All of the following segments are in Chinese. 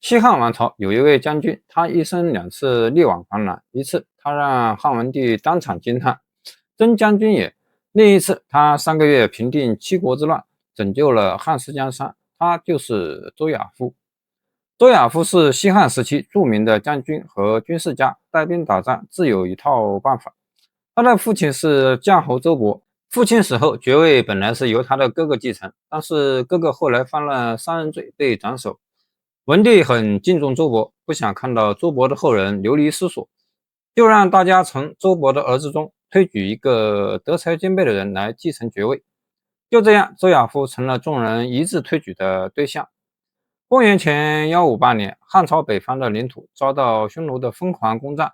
西汉王朝有一位将军，他一生2次力挽狂澜，一次他让汉文帝当场惊叹，真将军也；另一次他3个月平定七国之乱，拯救了汉室江山，他就是周亚夫。周亚夫是西汉时期著名的将军和军事家，带兵打仗自有一套办法。他的父亲是将侯周勃，父亲死后爵位本来是由他的哥哥继承，但是哥哥后来犯了杀人罪被斩首。文帝很敬重周勃，不想看到周勃的后人流离失所，就让大家从周勃的儿子中推举一个德才兼备的人来继承爵位。就这样，周亚夫成了众人一致推举的对象。公元前158年，汉朝北方的领土遭到匈奴的疯狂攻占，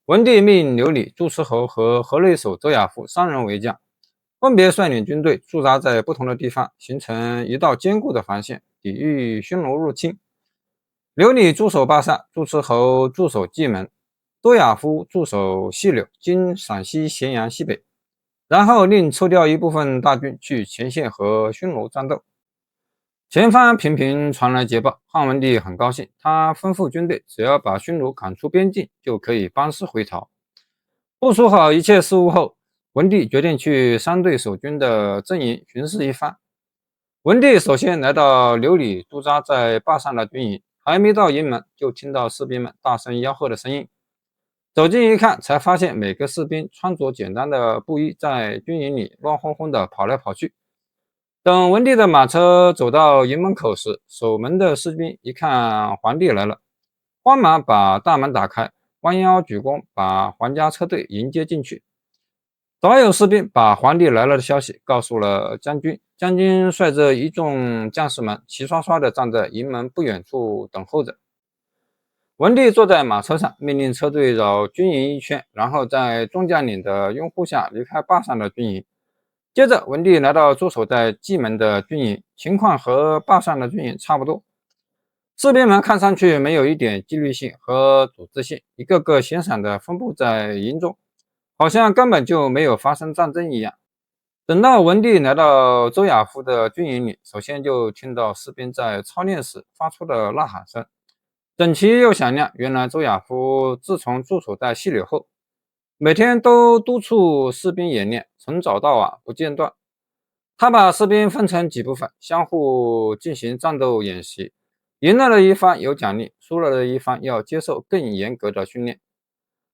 文帝命刘礼、祝师侯和河内守周亚夫3人为将，分别率领军队驻扎在不同的地方，形成一道坚固的防线，抵御匈奴入侵。刘礼驻守巴善，祝师侯驻守蓟门，周亚夫驻守细柳（今陕西咸阳西北），然后另抽调一部分大军去前线和匈奴战斗。前方频频传来捷报，汉文帝很高兴，他吩咐军队只要把匈奴赶出边境，就可以班师回朝。部署好一切事务后，文帝决定去3队守军的阵营巡视一番。文帝首先来到刘礼驻扎在坝上的军营，还没到营门，就听到士兵们大声吆喝的声音。走近一看，才发现每个士兵穿着简单的布衣，在军营里乱哄哄地跑来跑去。等文帝的马车走到营门口时，守门的士兵一看皇帝来了，慌忙把大门打开，弯腰鞠躬，把皇家车队迎接进去。早有士兵把皇帝来了的消息告诉了将军，将军率着一众将士们齐刷刷地站在营门不远处等候着。文帝坐在马车上，命令车队绕军营一圈，然后在众将领的拥护下离开坝上的军营。接着，文帝来到驻守在蓟门的军营，情况和坝上的军营差不多。士兵们看上去没有一点纪律性和组织性，一个个闲散地分布在营中，好像根本就没有发生战争一样。等到文帝来到周亚夫的军营里，首先就听到士兵在操练时发出的呐喊声，整齐又响亮。原来周亚夫自从驻守在细柳后，每天都督促士兵演练，从早到晚不间断。他把士兵分成几部分，相互进行战斗演习，赢了的一方有奖励，输了的一方要接受更严格的训练。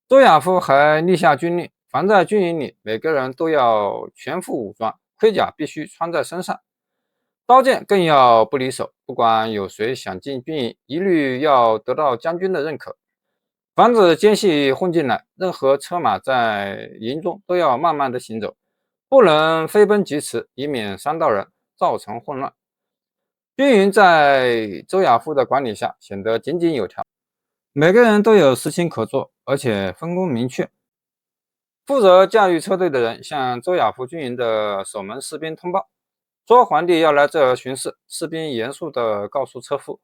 周亚夫还立下军令，凡在军营里，每个人都要全副武装，盔甲必须穿在身上，刀剑更要不离手。不管有谁想进军营，一律要得到将军的认可，防止奸细混进来。任何车马在营中都要慢慢的行走，不能飞奔疾驰，以免伤到人，造成混乱。军营在周亚夫的管理下显得井井有条，每个人都有事情可做，而且分工明确。负责驾驭车队的人向周亚夫军营的守门士兵通报，说皇帝要来这儿巡视。士兵严肃地告诉车夫，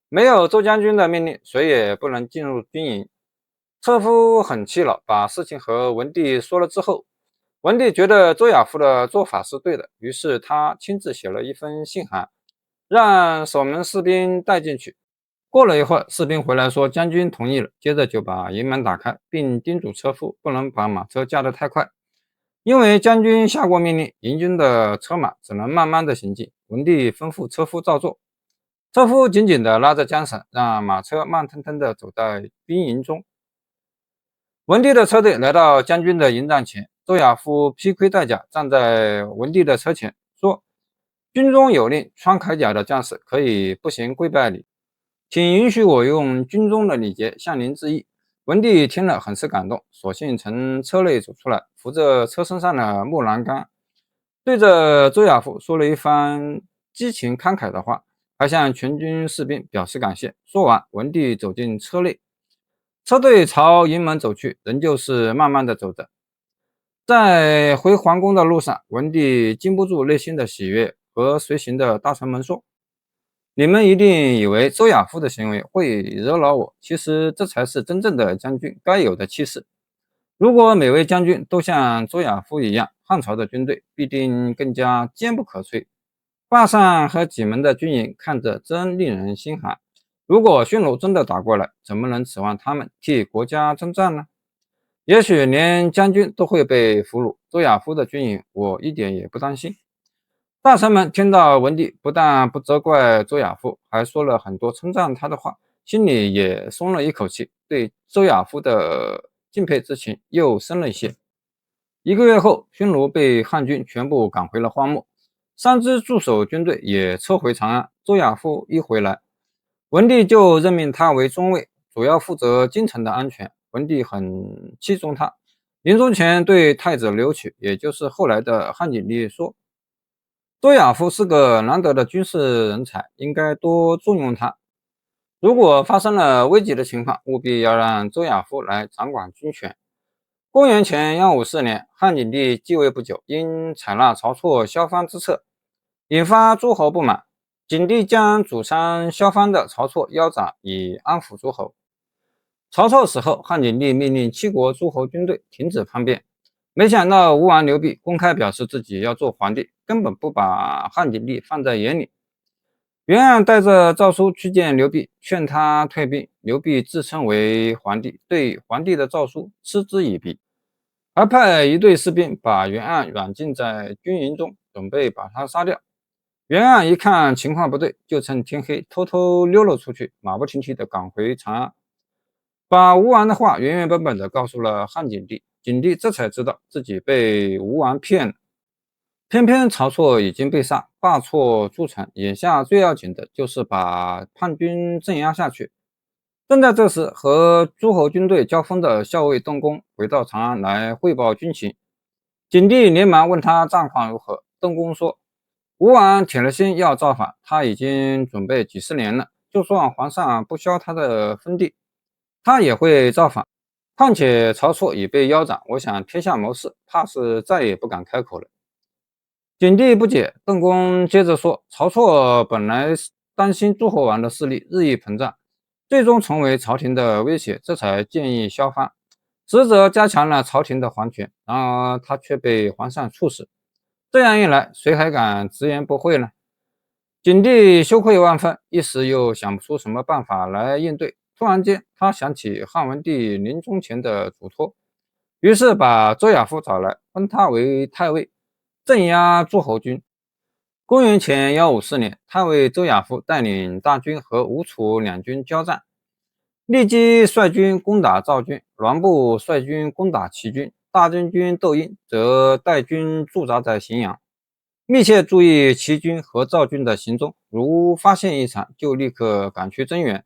没有周将军的命令，谁也不能进入军营。车夫很气恼，把事情和文帝说了之后，文帝觉得周亚夫的做法是对的，于是他亲自写了一封信函，让守门士兵带进去。过了一会儿，士兵回来说将军同意了，接着就把营门打开，并叮嘱车夫不能把马车驾得太快，因为将军下过命令，营军的车马只能慢慢的行进。文帝吩咐车夫照做，车夫紧紧地拉着缰绳，让马车慢腾腾地走在兵营中。文帝的车队来到将军的营帐前，周亚夫披盔戴甲，站在文帝的车前，说：军中有令，穿铠甲的将士可以步行跪拜礼，请允许我用军中的礼节向您致意。文帝听了很是感动，索性从车内走出来，扶着车身上的木栏杆，对着周亚夫说了一番激情慷慨的话，还向全军士兵表示感谢。说完，文帝走进车内，车队朝营门走去，仍旧是慢慢的走着。在回皇宫的路上，文帝禁不住内心的喜悦，和随行的大臣们说：你们一定以为周亚夫的行为会惹恼我，其实这才是真正的将军该有的气势。如果每位将军都像周亚夫一样，汉朝的军队必定更加坚不可摧。坝上和蓟门的军营看着真令人心寒，如果匈奴真的打过来，怎么能指望他们替国家征战呢？也许连将军都会被俘虏，周亚夫的军营我一点也不担心。大臣们听到文帝不但不责怪周亚夫，还说了很多称赞他的话，心里也松了一口气，对周亚夫的敬佩之情又深了一些。1个月后，匈奴被汉军全部赶回了荒漠，3支驻守军队也撤回长安。周亚夫一回来，文帝就任命他为中尉，主要负责京城的安全。文帝很器重他，临终前对太子刘启，也就是后来的汉景帝说：周亚夫是个难得的军事人才，应该多重用他。如果发生了危急的情况，务必要让周亚夫来掌管军权。公元前154年，汉景帝继位不久，因采纳晁错削藩之策，引发诸侯不满。景帝将主张削藩的晁错腰斩，以安抚诸侯。晁错死后，汉景帝命令七国诸侯军队停止叛变。没想到吴王刘濞公开表示自己要做皇帝，根本不把汉景帝放在眼里。袁盎带着诏书去见刘濞，劝他退兵。刘濞自称为皇帝，对皇帝的诏书嗤之以鼻，还派一队士兵把袁盎软禁在军营中，准备把他杀掉。袁盎一看情况不对，就趁天黑偷偷溜了出去，马不停蹄地赶回长安，把吴王的话原原本本地告诉了汉景帝。景帝这才知道自己被吴王骗了。偏偏晁错已经被杀，罢黜诸臣，眼下最要紧的就是把叛军镇压下去。正在这时，和诸侯军队交锋的校尉邓公回到长安来汇报军情。景帝连忙问他战况如何。邓公说，吴王铁了心要造反，他已经准备几十年了，就算皇上不削他的封地，他也会造反。况且晁错已被腰斩，我想天下谋士怕是再也不敢开口了。景帝不解，邓公接着说，晁错本来担心诸侯王的势力日益膨胀，最终成为朝廷的威胁，这才建议削藩，实则加强了朝廷的皇权。然而他却被皇上处死，这样一来，谁还敢直言不讳呢？景帝羞愧万分，一时又想不出什么办法来应对。突然间，他想起汉文帝临终前的嘱托，于是把周亚夫找来，封他为太尉，镇压诸侯军。公元前154年，太尉周亚夫带领大军和吴楚两军交战，骊姬率军攻打赵军，栾布率军攻打齐军，大将军窦婴则带军驻扎在荥阳，密切注意齐军和赵军的行踪，如发现异常就立刻赶去增援。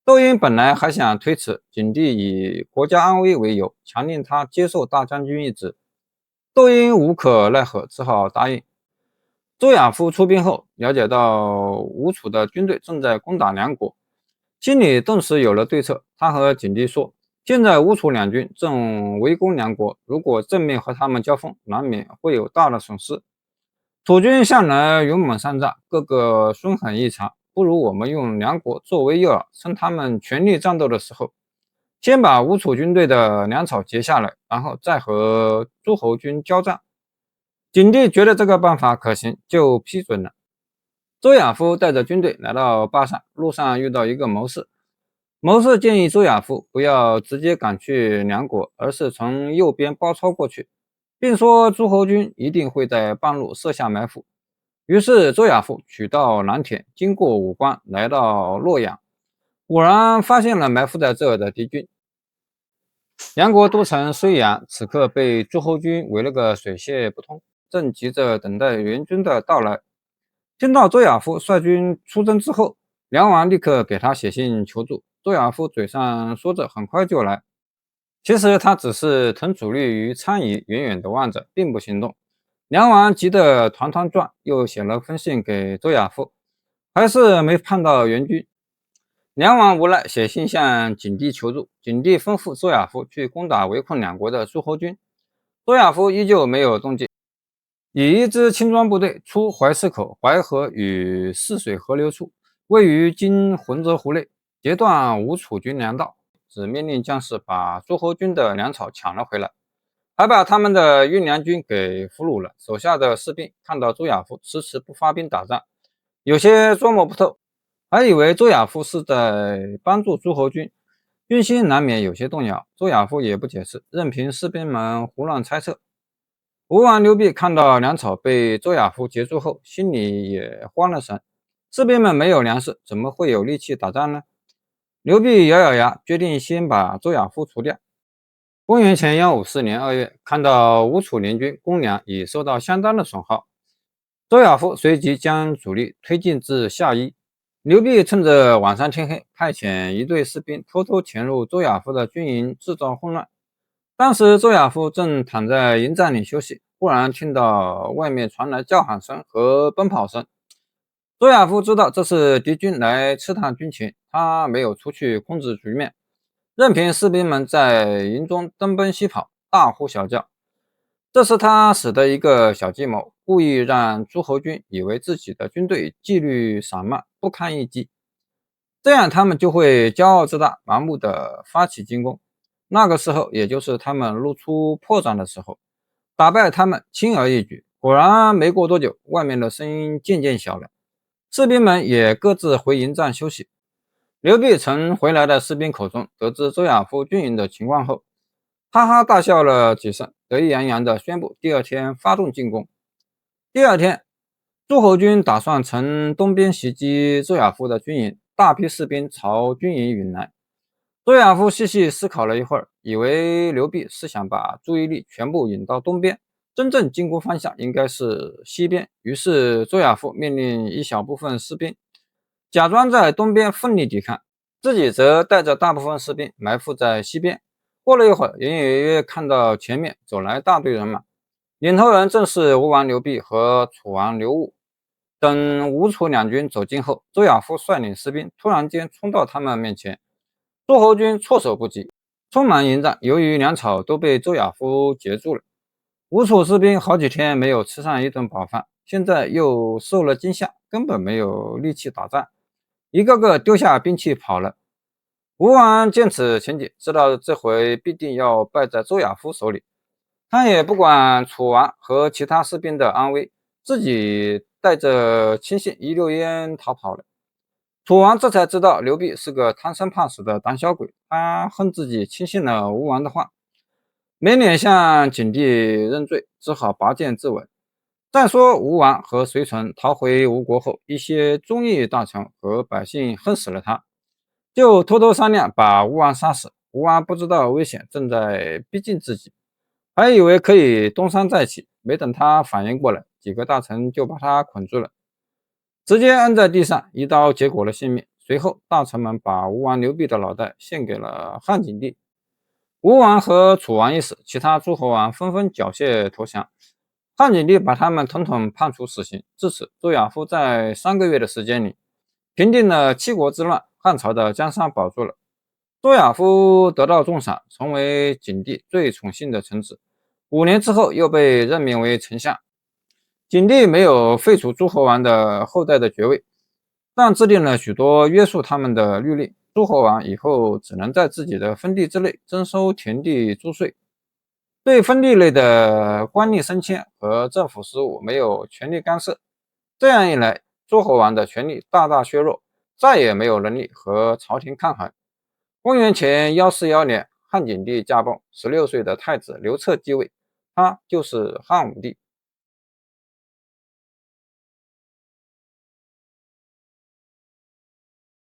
窦婴本来还想推辞，景帝以国家安危为由，强令他接受大将军一职。窦婴无可奈何，只好答应。周亚夫出兵后，了解到吴楚的军队正在攻打梁国，心里顿时有了对策。他和景帝说，现在吴楚两军正围攻梁国，如果正面和他们交锋，难免会有大的损失。楚军向来勇猛善战，个个凶狠异常，不如我们用梁国作为诱饵，趁他们全力战斗的时候，先把吴楚军队的粮草截下来，然后再和诸侯军交战。景帝觉得这个办法可行，就批准了。周亚夫带着军队来到巴山，路上遇到一个谋士。谋士建议周亚夫不要直接赶去梁国，而是从右边包抄过去，并说诸侯军一定会在半路设下埋伏。于是周亚夫取道南田，经过武关，来到洛阳，果然发现了埋伏在这儿的敌军。梁国都城睢阳此刻被诸侯军围了个水泄不通，正急着等待援军的到来。听到周亚夫率军出征之后，梁王立刻给他写信求助。周亚夫嘴上说着很快就来，其实他只是腾主力于参夷，远远地望着，并不行动。梁王急得团团转，又写了封信给周亚夫，还是没盼到援军。梁王无奈，写信向景帝求助。景帝吩咐周亚夫去攻打围困两国的诸侯军。周亚夫依旧没有动静，以一支轻装部队出淮泗口，淮河与泗水合流处，位于今浑泽湖内，截断吴楚军粮道，只命令将士把诸侯军的粮草抢了回来，还把他们的运粮军给俘虏了。手下的士兵看到周亚夫迟迟不发兵打仗，有些捉摸不透，还以为周亚夫是在帮助诸侯军，军心难免有些动摇。周亚夫也不解释，任凭士兵们胡乱猜测。吴王刘濞看到粮草被周亚夫截住后，心里也慌了神。士兵们没有粮食，怎么会有力气打仗呢？刘濞咬咬牙，决定先把周亚夫除掉。公元前154年2月，看到吴楚联军公粮已受到相当的损耗，周亚夫随即将主力推进至夏邑。刘濞趁着晚上天黑，派遣一队士兵偷偷潜入周亚夫的军营，制造混乱。当时周亚夫正躺在营帐里休息，忽然听到外面传来叫喊声和奔跑声。周亚夫知道这是敌军来刺探军情，他没有出去控制局面，任凭士兵们在营中东奔西跑，大呼小叫。这是他使的一个小计谋，故意让诸侯军以为自己的军队纪律散漫，不堪一击，这样他们就会骄傲自大，盲目的发起进攻。那个时候，也就是他们露出破绽的时候，打败他们轻而易举。果然，没过多久，外面的声音渐渐小了，士兵们也各自回营帐休息。刘濞从回来的士兵口中得知周亚夫军营的情况后，哈哈大笑了几声，得意洋洋地宣布第二天发动进攻。第二天，诸侯军打算从东边袭击周亚夫的军营，大批士兵朝军营涌来。周亚夫细细思考了一会儿，以为刘濞是想把注意力全部引到东边，真正进攻方向应该是西边。于是周亚夫命令一小部分士兵假装在东边奋力抵抗，自己则带着大部分士兵埋伏在西边。过了一会儿，隐隐约约看到前面走来大队人马，领头人正是吴王刘濞和楚王刘武。等吴楚两军走近后，周亚夫率领士兵突然间冲到他们面前，诸侯军措手不及，匆忙迎战。由于粮草都被周亚夫截住了，吴楚士兵好几天没有吃上一顿饱饭，现在又受了惊吓，根本没有力气打仗，一个个丢下兵器跑了。吴王见此情景，知道这回必定要败在周亚夫手里，他也不管楚王和其他士兵的安危，自己带着亲信一溜烟逃跑了。楚王这才知道刘濞是个贪生怕死的胆小鬼，他恨自己轻信了吴王的话，没脸向景帝认罪，只好拔剑自刎。再说吴王和随从逃回吴国后，一些忠义大臣和百姓恨死了他，就偷偷商量把吴王杀死。吴王不知道危险正在逼近自己，还以为可以东山再起，没等他反应过来，几个大臣就把他捆住了，直接摁在地上，一刀结果了性命。随后大臣们把吴王刘濞的脑袋献给了汉景帝。吴王和楚王一死，其他诸侯王纷纷缴械投降，汉景帝把他们统统判处死刑。至此，周亚夫在3个月的时间里平定了七国之乱，汉朝的江山保住了。周亚夫得到重赏，成为景帝最宠幸的臣子。5年之后，又被任命为丞相。景帝没有废除诸侯王的后代的爵位，但制定了许多约束他们的律令。诸侯王以后只能在自己的封地之内征收田地租税，对封地内的官吏升迁和政府事务没有权力干涉。这样一来，诸侯王的权力大大削弱，再也没有能力和朝廷抗衡。公元前141年，汉景帝驾崩，16岁的太子刘彻继位，他就是汉武帝。